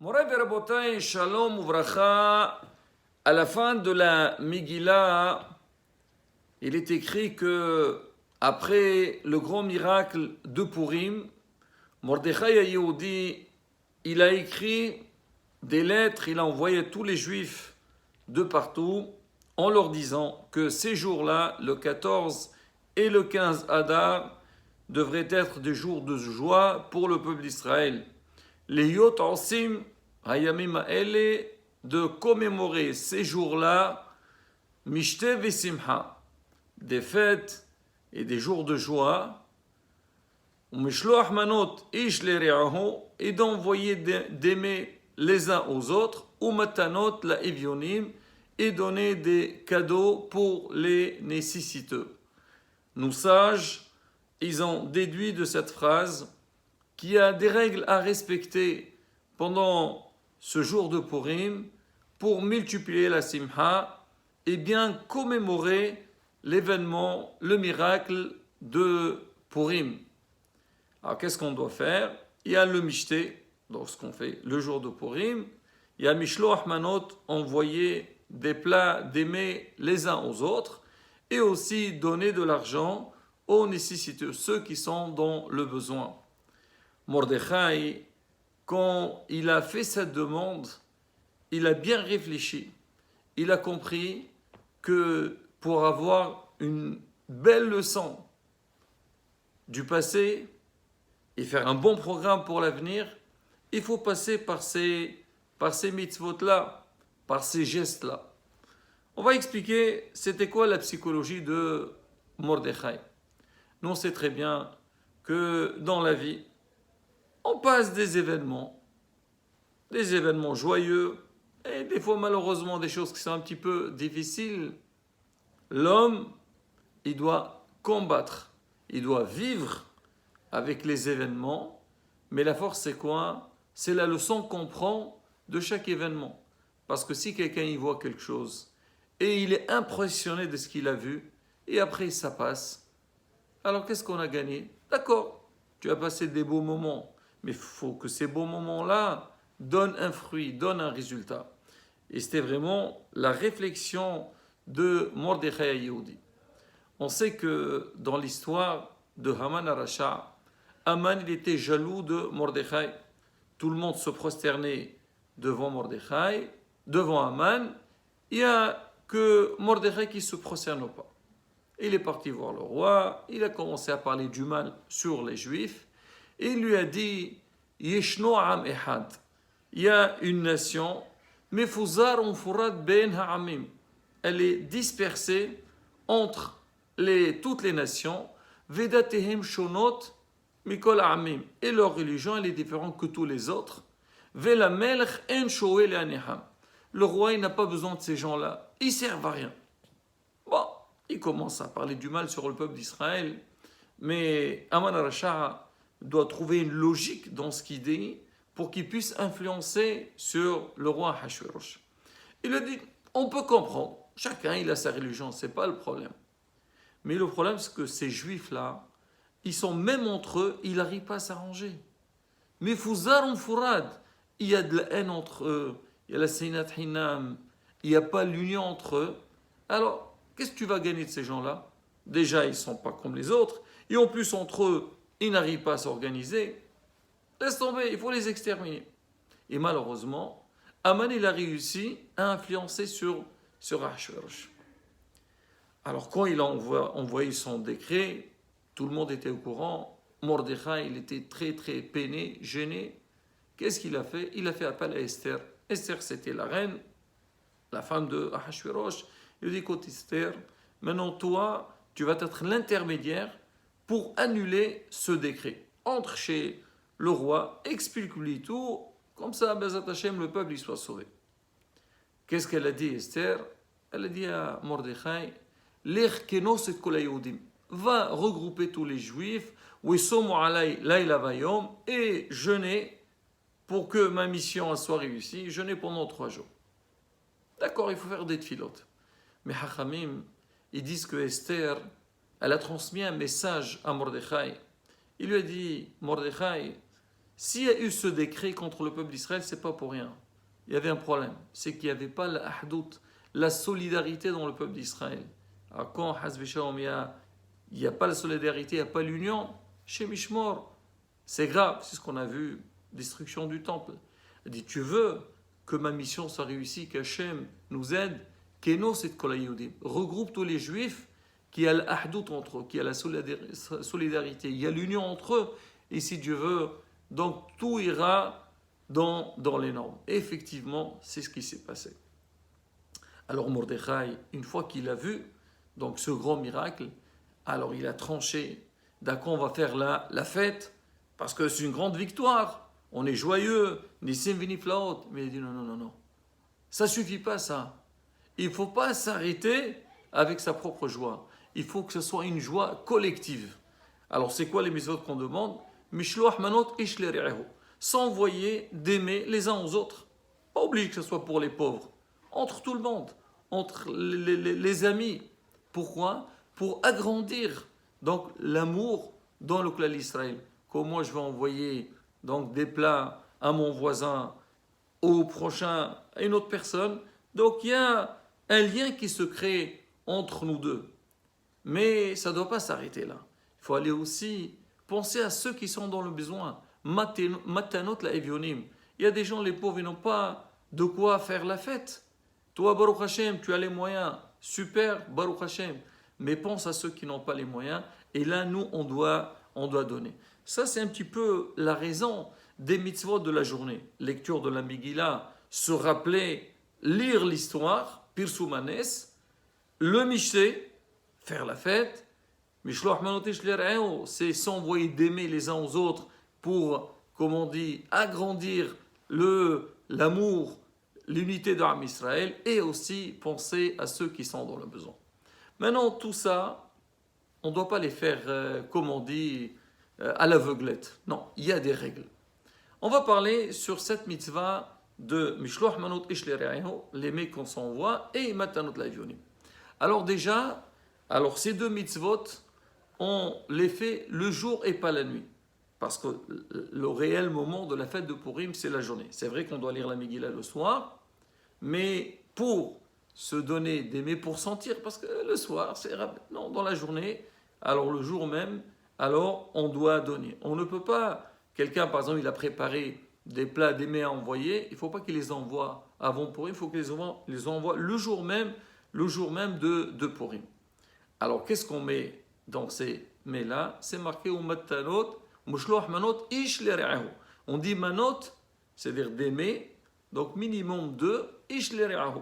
Moray Verabotai, Shalom Uvracha, à la fin de la Megillah, il est écrit que après le grand miracle de Purim, Mordechai Yehudi, il a écrit des lettres, il a envoyé à tous les juifs de partout en leur disant que ces jours-là, le 14 et le 15 Adar, devraient être des jours de joie pour le peuple d'Israël. Les Yot Ansim Hayamim Ha'ele, de commémorer ces jours-là, Mishte Vesimha, des fêtes et des jours de joie, Umishloach Manot Ish Lereahu, et d'envoyer d'aimer les uns aux autres, Umatanot la Evionim, et donner des cadeaux pour les nécessiteux. Nos sages, ils ont déduit de cette phrase qu'il y a des règles à respecter pendant ce jour de Purim pour multiplier la simha et bien commémorer l'événement, le miracle de Purim. Alors qu'est-ce qu'on doit faire? Il y a le mishté, donc ce qu'on fait le jour de Purim. Il y a mishloach manot, envoyer des plats d'aimer les uns aux autres, et aussi donner de l'argent aux nécessiteux, ceux qui sont dans le besoin. Mordechai, quand il a fait cette demande, il a bien réfléchi. Il a compris que pour avoir une belle leçon du passé et faire un bon programme pour l'avenir, il faut passer par ces mitzvot-là, par ces gestes-là. On va expliquer c'était quoi la psychologie de Mordechai. Nous, on sait très bien que dans la vie, on passe des événements joyeux, et des fois malheureusement des choses qui sont un petit peu difficiles. L'homme, il doit combattre, il doit vivre avec les événements, mais la force c'est quoi? C'est la leçon qu'on prend de chaque événement. Parce que si quelqu'un y voit quelque chose, et il est impressionné de ce qu'il a vu, et après ça passe, alors qu'est-ce qu'on a gagné? D'accord, tu as passé des beaux moments, mais il faut que ces beaux moments-là donnent un fruit, donnent un résultat. Et c'était vraiment la réflexion de Mordechai Yehudi. On sait que dans l'histoire de Haman Arasha, Haman il était jaloux de Mordechai. Tout le monde se prosternait devant Mordechai, devant Haman. Il n'y a que Mordechai qui ne se prosterne pas. Il est parti voir le roi, il a commencé à parler du mal sur les Juifs, et il lui a dit Yeshno Am Ehad, il y a une nation, Mefuzar Unfurad Ben Ha'amim, elle est dispersée entre toutes les nations, Vedatehem Shonot Mikol Ha'amim, et leur religion elle est différente que tous les autres, Vela Melech En Shoel Aneham, le roi il n'a pas besoin de ces gens-là, ils servent à rien. Bon, il commence à parler du mal sur le peuple d'Israël, mais Haman Arasha doit trouver une logique dans ce qu'il dit pour qu'il puisse influencer sur le roi Ahasuerus. Il a dit, on peut comprendre, chacun il a sa religion, c'est pas le problème. Mais le problème c'est que ces juifs-là, ils sont même entre eux, ils n'arrivent pas à s'arranger. Mais Fouzar Fourad, il y a de la haine entre eux, il y a la Seinat Hinam, il n'y a pas l'union entre eux. Alors, qu'est-ce que tu vas gagner de ces gens-là? Déjà, ils ne sont pas comme les autres. Et en plus, entre eux, ils n'arrivent pas à s'organiser. Laisse tomber, il faut les exterminer. Et malheureusement, Haman, il a réussi à influencer sur Ahasuerus. Alors, quand il a envoyé son décret, tout le monde était au courant. Mordechai, il était très, très peiné, gêné. Qu'est-ce qu'il a fait? Il a fait appel à Esther. Esther, c'était la reine, la femme de Ahasuerus. Il dit, écoute Esther, maintenant toi, tu vas être l'intermédiaire pour annuler ce décret. Entre chez le roi, explique-lui tout, comme ça, Bezat Hashem, le peuple, il soit sauvé. Qu'est-ce qu'elle a dit Esther? Elle a dit à Mordechai, Lech kenos et kol haYehudim, va regrouper tous les juifs, Wesomu alay layla vayom, et jeûner pour que ma mission soit réussie, jeûner pendant 3 jours. D'accord, il faut faire des tfilotes. Mais Hachamim, ils disent que Esther, elle a transmis un message à Mordechai. Il lui a dit, Mordechai, S'il y a eu ce décret contre le peuple d'Israël, c'est pas pour rien. Il y avait un problème, c'est qu'il n'y avait pas l'ahdout, la solidarité dans le peuple d'Israël. Alors quand il n'y a pas la solidarité, il n'y a pas l'union, chez Mishmor, c'est grave, c'est ce qu'on a vu, destruction du temple. Il dit, tu veux que ma mission soit réussie, qu'Hachem nous aide, Keno c'est Kolayudim, regroupe tous les juifs, qui a l'ahdout entre eux, qui a la solidarité, il y a l'union entre eux, et si Dieu veut, donc tout ira dans les normes. Et effectivement, c'est ce qui s'est passé. Alors Mordechai, une fois qu'il a vu donc ce grand miracle, alors il a tranché. D'accord, on va faire la fête, parce que c'est une grande victoire. On est joyeux, Nissim Viniflaot. Mais il dit non, non, non, non. Ça ne suffit pas, ça. Il ne faut pas s'arrêter avec sa propre joie. Il faut que ce soit une joie collective. Alors, c'est quoi les mitzvot qu'on demande? Mishloach manot ishlerehu. S'envoyer d'aimer les uns aux autres. Pas obligé que ce soit pour les pauvres. Entre tout le monde. Entre les amis. Pourquoi? Pour agrandir donc l'amour dans le clan d'Israël. Comment je vais envoyer donc des plats à mon voisin, au prochain, à une autre personne. Donc il y a un lien qui se crée entre nous deux. Mais ça ne doit pas s'arrêter là. Il faut aller aussi penser à ceux qui sont dans le besoin. Matanot la evionim. Il y a des gens, les pauvres, ils n'ont pas de quoi faire la fête. Toi, Baruch Hashem, tu as les moyens. Super, Baruch Hashem. Mais pense à ceux qui n'ont pas les moyens. Et là, nous, on doit donner. Ça, c'est un petit peu la raison des mitzvot de la journée. Lecture de la Megillah, se rappeler, lire l'histoire, Pirsoumanes, le Mishneh, faire la fête. Mishloach manotish l'ereo, c'est s'envoyer d'aimer les uns aux autres pour, comme on dit, agrandir l'amour, l'unité de l'Am Israël et aussi penser à ceux qui sont dans le besoin. Maintenant, tout ça, on ne doit pas les faire, comme on dit, à l'aveuglette. Non, il y a des règles. On va parler sur cette mitzvah de Mishloach manot ish l'ereo, l'aimer qu'on s'envoie, et Matanot l'avionim. Alors déjà, ces deux mitzvot, on les fait le jour et pas la nuit. Parce que le réel moment de la fête de Purim, c'est la journée. C'est vrai qu'on doit lire la Megillah le soir, mais pour se donner d'aimer, pour sentir, parce que le soir, c'est non, dans la journée, alors le jour même, alors on doit donner. On ne peut pas, quelqu'un par exemple, il a préparé des plats d'aimer à envoyer, il ne faut pas qu'il les envoie avant Purim, il faut qu'il les envoie le jour même de Purim. Alors qu'est-ce qu'on met dans ces mets-là? C'est marqué au matanot, mushloach manot ish l'ere'ahu. On dit manot, c'est-à-dire d'aimer, donc minimum 2, ish l'ere'ahu.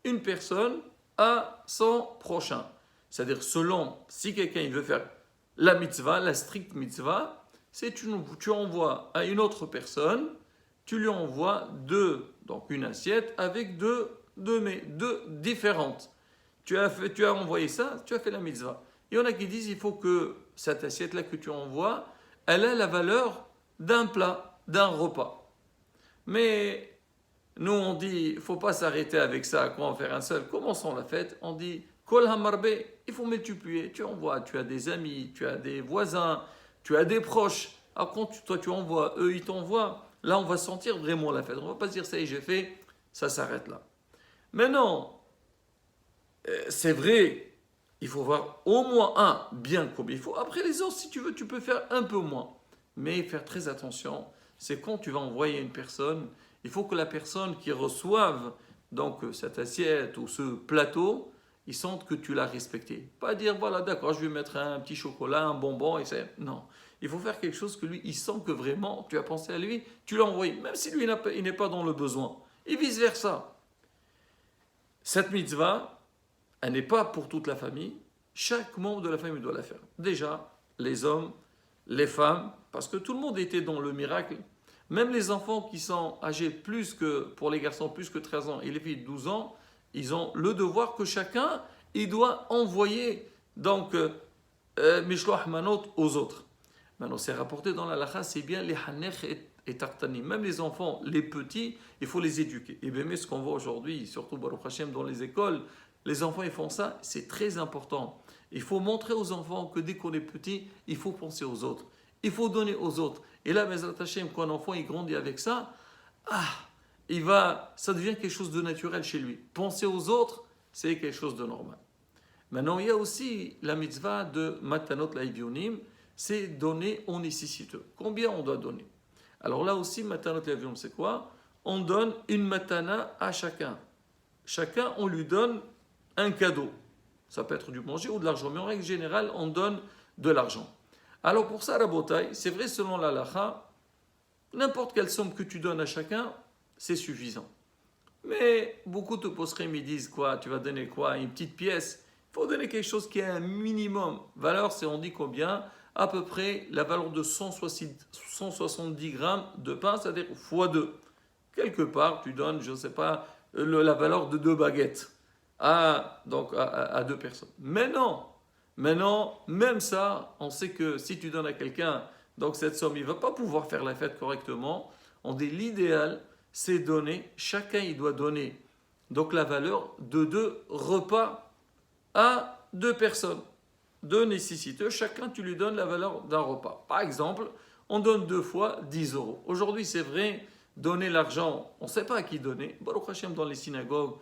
Une personne à son prochain. C'est-à-dire selon, si quelqu'un il veut faire la mitzvah, la stricte mitzvah, c'est tu envoies à une autre personne, tu lui envoies donc une assiette avec deux différentes. Tu as envoyé ça, tu as fait la mitzvah. Il y en a qui disent il faut que cette assiette-là que tu envoies, elle a la valeur d'un plat, d'un repas. Mais nous on dit il ne faut pas s'arrêter avec ça, quoi en faire un seul. Commençons la fête, on dit kol hamarbe, il faut multiplier. Tu envoies, tu as des amis, tu as des voisins, tu as des proches. Alors quand toi tu envoies, eux ils t'envoient, là on va sentir vraiment la fête. On ne va pas se dire ça y est j'ai fait, ça s'arrête là. Maintenant, c'est vrai, il faut voir au moins un bien comme il faut. Après les autres, si tu veux, tu peux faire un peu moins. Mais faire très attention, c'est quand tu vas envoyer une personne, il faut que la personne qui reçoive donc cette assiette ou ce plateau, ils sentent que tu l'as respecté. Pas dire, voilà, d'accord, je vais mettre un petit chocolat, un bonbon, et c'est... Non. Il faut faire quelque chose que lui, il sent que vraiment, tu as pensé à lui, tu l'as envoyé, même si lui, il n'est pas dans le besoin. Et vice-versa. Cette mitzvah, elle n'est pas pour toute la famille. Chaque membre de la famille doit la faire. Déjà, les hommes, les femmes, parce que tout le monde était dans le miracle. Même les enfants qui sont âgés pour les garçons, plus que 13 ans et les filles 12 ans, ils ont le devoir que chacun, il doit envoyer donc Mishloach Manot aux autres. Maintenant, c'est rapporté dans la Lacha, c'est bien les Hanech et Tartani. Même les enfants, les petits, il faut les éduquer. Et bien, mais ce qu'on voit aujourd'hui, surtout Baruch Hashem dans les écoles, les enfants, ils font ça, c'est très important. Il faut montrer aux enfants que dès qu'on est petit, il faut penser aux autres. Il faut donner aux autres. Et là, Bezrat Hashem, quand un enfant il grandit avec ça, ça devient quelque chose de naturel chez lui. Penser aux autres, c'est quelque chose de normal. Maintenant, il y a aussi la mitzvah de Matanot Laivionim, c'est donner aux nécessiteux. Combien on doit donner? Alors là aussi, Matanot Laivionim, c'est quoi? On donne une matana à chacun. Chacun, on lui donne un cadeau. Ça peut être du manger ou de l'argent, mais en règle générale, on donne de l'argent. Alors pour ça, Rabotai, c'est vrai selon la halakha, n'importe quelle somme que tu donnes à chacun, c'est suffisant. Mais beaucoup te poseraient, me disent quoi? Tu vas donner quoi? Une petite pièce? Il faut donner quelque chose qui a un minimum. Valeur, c'est on dit combien? À peu près la valeur de 170 grammes de pain, c'est-à-dire x2. Quelque part, tu donnes, je ne sais pas, la valeur de 2 baguettes à 2 personnes. Mais non, maintenant, même ça, on sait que si tu donnes à quelqu'un donc cette somme, il ne va pas pouvoir faire la fête correctement. On dit l'idéal, c'est donner, chacun il doit donner donc la valeur de 2 repas à 2 personnes, 2 nécessiteux. Chacun, tu lui donnes la valeur d'un repas. Par exemple, on donne 2 fois 10 euros. Aujourd'hui, c'est vrai, donner l'argent, on ne sait pas à qui donner. Baruch Hashem, dans les synagogues,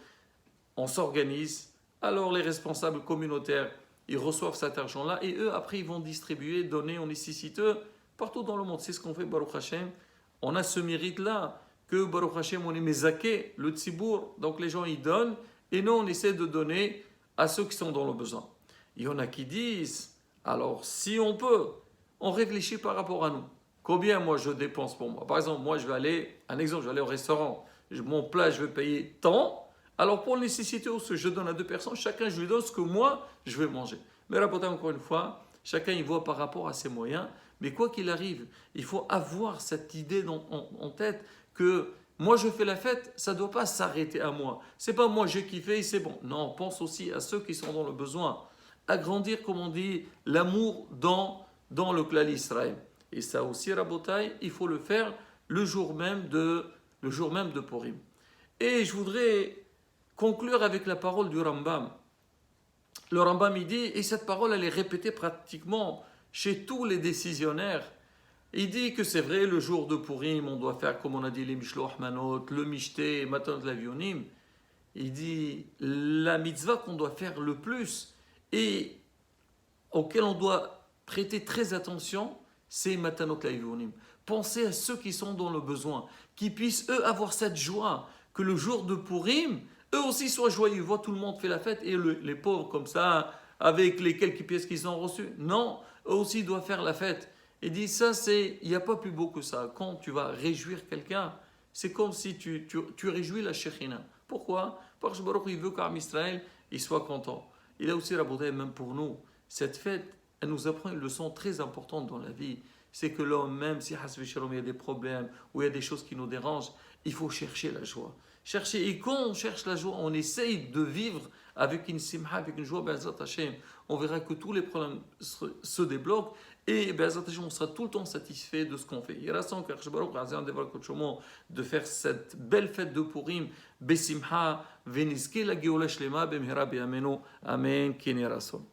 on s'organise. Alors les responsables communautaires, ils reçoivent cet argent-là et eux, après, ils vont distribuer, donner aux nécessiteux partout dans le monde. C'est ce qu'on fait, Baruch Hashem. On a ce mérite-là que, Baruch Hashem, on est mezaké, le tzibour. Donc les gens, ils donnent et nous, on essaie de donner à ceux qui sont dans le besoin. Il y en a qui disent, alors si on peut, on réfléchit par rapport à nous. Combien moi je dépense pour moi? Par exemple, moi je vais aller, un exemple, je vais aller au restaurant. Mon plat, je vais payer tant. Alors pour le nécessité aussi, je donne à 2 personnes, chacun je lui donne ce que moi je vais manger. Mais rapportez encore une fois, chacun il voit par rapport à ses moyens. Mais quoi qu'il arrive, il faut avoir cette idée en tête que moi je fais la fête, ça ne doit pas s'arrêter à moi. C'est pas moi j'ai kiffé et c'est bon. Non, pense aussi à ceux qui sont dans le besoin. Agrandir, comme on dit, l'amour dans le clan d'Israël. Et ça aussi, Rabotai, il faut le faire le jour même de Purim. Et je voudrais conclure avec la parole du Rambam. Le Rambam, il dit, et cette parole, elle est répétée pratiquement chez tous les décisionnaires. Il dit que c'est vrai, le jour de Purim, on doit faire, comme on a dit, les Mishloach Manot, le Mishté, Matanot Lavionim. Il dit, la mitzvah qu'on doit faire le plus et auquel on doit prêter très attention, c'est Matanot Lavionim. Pensez à ceux qui sont dans le besoin, qui puissent eux avoir cette joie, que le jour de Purim, eux aussi soient joyeux. Ils voient tout le monde fait la fête et les pauvres comme ça, avec les quelques pièces qu'ils ont reçues. Non, eux aussi doivent faire la fête. Et dit ça, il n'y a pas plus beau que ça. Quand tu vas réjouir quelqu'un, c'est comme si tu réjouis la Shekhinah. Pourquoi? Parce que Baruch il veut qu'Am Israël il soit content. Il a aussi rapporté, même pour nous, cette fête, elle nous apprend une leçon très importante dans la vie. C'est que l'homme, même si il y a des problèmes ou il y a des choses qui nous dérangent, il faut chercher la joie. Chercher. Et quand on cherche la joie, on essaye de vivre avec une simha, avec une joie, Be'ezrat Hashem. On verra que tous les problèmes se débloquent et Be'ezrat Hashem, on sera tout le temps satisfait de ce qu'on fait. Il reste encore de faire cette belle fête de Purim, Besimha, Venizke la Geoula Shlema, Bemhira Be'amenu, Amen, Kini Rason.